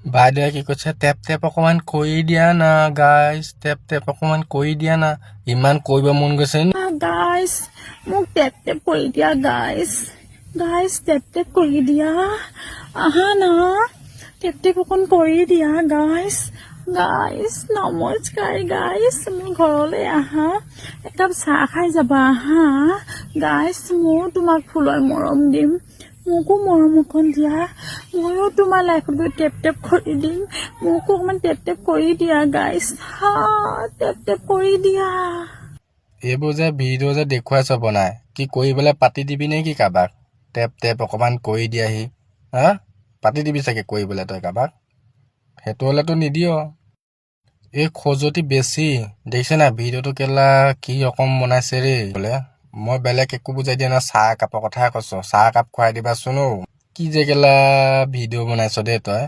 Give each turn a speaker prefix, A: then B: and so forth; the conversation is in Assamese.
A: বাইদেৱে কি কৈছে টেপ টেপ অকমান কৰি দিয়া না গাইজ টেপ অকমান কৰি দিয়া না ইমান কৰিব মন গৈছে নি
B: গাইজ মোক টেপ টেপ কৰি দিয়া গাইজ টেপ টেপ কৰি দিয়া আহা না টেপ অকণ কৰি দিয়া গাইজ নমস্কাৰ গাইজ মোৰ ঘৰলৈ আহা একাপ চাহ খাই যাবা আহা গাইজ ময়ো তোমাক ফুলৰ মৰম দিম মোকো মৰম অকণ দিয়া ময়ো তোমাৰ লাইফত গৈ টেপ কৰি দিম মোকো অকণমান টেপ কৰি দিয়া গাইজ টেপ কৰি দিয়া
A: এইবোৰ যে ভিডিঅ' যে দেখুৱাইছ বনাই কি কৰি পেলাই পাতি দিবি নে কি কাৰোবাক টেপ অকমান কৰি দিয়াহি হা পাতি দিবি চাগে কৰিবলৈ তই কাৰোবাক সেইটো হ'লেতো নিদিয় এই খজুৱতি বেছি দেখিছে না ভিডিঅ'টো কেলা কি ৰকম বনাইছে ৰে বোলে মই বেলেগ একো বুজাই দিয়া নাই চাহ একাপৰ কথাই কৈছ চাহ একাপ খুৱাই দিবাচোন অ' কি যে কেলা ভিডিঅ' বনাইছ দেই তই